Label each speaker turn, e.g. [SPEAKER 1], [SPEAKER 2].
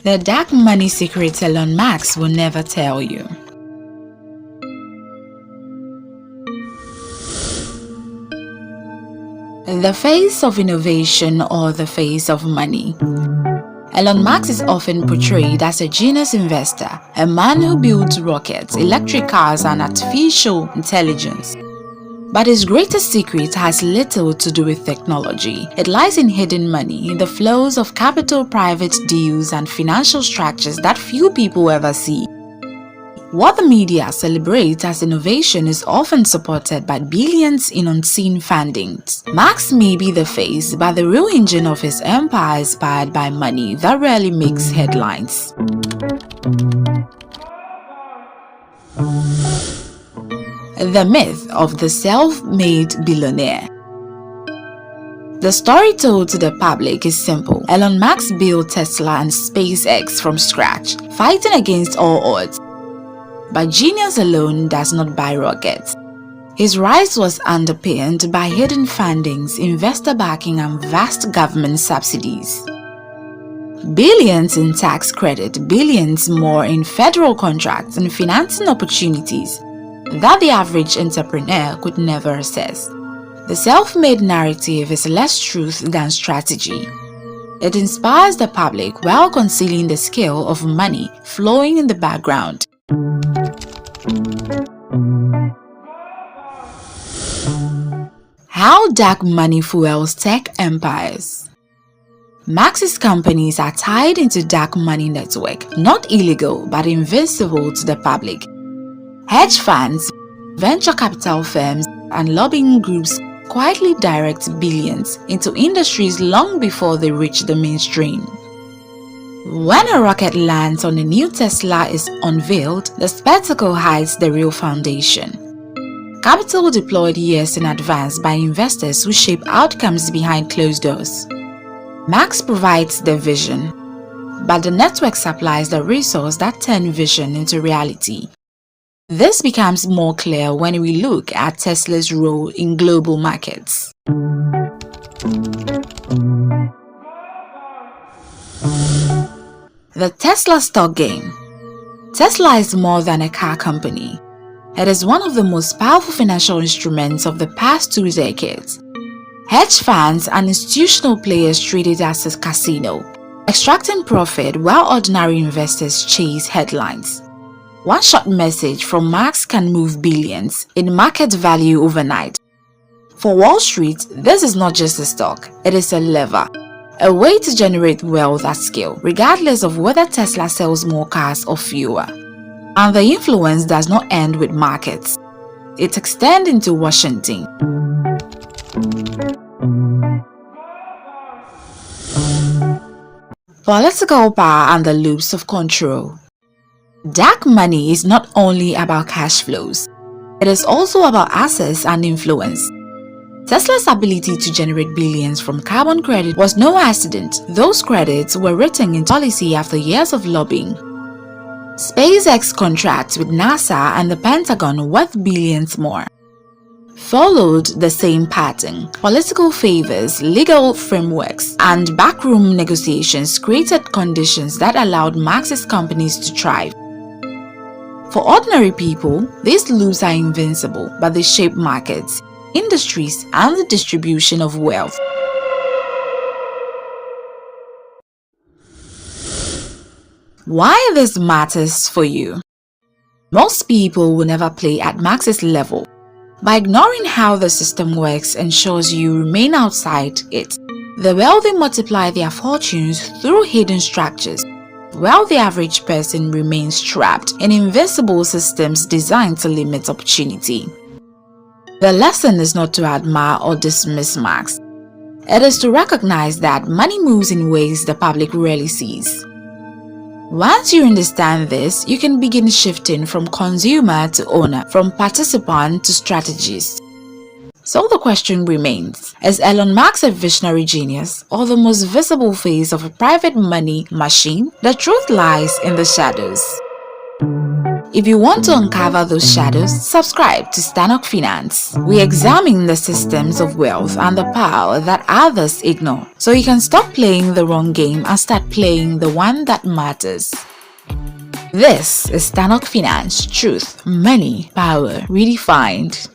[SPEAKER 1] The dark money secrets Elon Musk will never tell you. The face of innovation or the face of money. Elon Musk is often portrayed as a genius investor, a man who builds rockets, electric cars, and artificial intelligence. But his greatest secret has little to do with technology. It lies in hidden money, in the flows of capital, private deals, and financial structures that few people ever see. What the media celebrates as innovation is often supported by billions in unseen fundings. Musk may be the face, but the real engine of his empire is powered by money that rarely makes headlines. The myth of the self-made billionaire. The story told to the public is simple. Elon Musk built Tesla and SpaceX from scratch, fighting against all odds. But genius alone does not buy rockets. His rise was underpinned by hidden fundings, investor backing, and vast government subsidies. Billions in tax credit, billions more in federal contracts and financing opportunities that the average entrepreneur could never assess. The self-made narrative is less truth than strategy. It inspires the public while concealing the scale of money flowing in the background. How dark money fuels tech empires. Musk's companies are tied into dark money network, not illegal but invisible to the public. Hedge funds, venture capital firms, and lobbying groups quietly direct billions into industries long before they reach the mainstream. When a rocket lands on a new Tesla is unveiled, the spectacle hides the real foundation. Capital deployed years in advance by investors who shape outcomes behind closed doors. Musk provides the vision, but the network supplies the resource that turn vision into reality. This becomes more clear when we look at Tesla's role in global markets. The Tesla stock game. Tesla is more than a car company. It is one of the most powerful financial instruments of the past 2 decades. Hedge funds and institutional players treat it as a casino, extracting profit while ordinary investors chase headlines. One short message from Musk can move billions in market value overnight. For Wall Street, this is not just a stock, it is a lever, a way to generate wealth at scale, regardless of whether Tesla sells more cars or fewer. And the influence does not end with markets. It extends into Washington. Political power and the loops of control. Dark money is not only about cash flows, it is also about access and influence. Tesla's ability to generate billions from carbon credit was no accident. Those credits were written into policy after years of lobbying. SpaceX contracts with NASA and the Pentagon worth billions more followed the same pattern. Political favors, legal frameworks, and backroom negotiations created conditions that allowed Musk's companies to thrive. For ordinary people, these loops are invincible, but they shape markets, industries, and the distribution of wealth. Why this matters for you? Most people will never play at Musk's level. By ignoring how the system works ensures you remain outside it. The wealthy multiply their fortunes through hidden structures, while the average person remains trapped in invisible systems designed to limit opportunity. The lesson is not to admire or dismiss Musk. It is to recognize that money moves in ways the public rarely sees. Once you understand this, you can begin shifting from consumer to owner, from participant to strategist. So the question remains, is Elon Musk a visionary genius or the most visible face of a private money machine? The truth lies in the shadows. If you want to uncover those shadows, subscribe to Stanok Finance. We examine the systems of wealth and the power that others ignore, so you can stop playing the wrong game and start playing the one that matters. This is Stanok Finance, truth, money, power, redefined.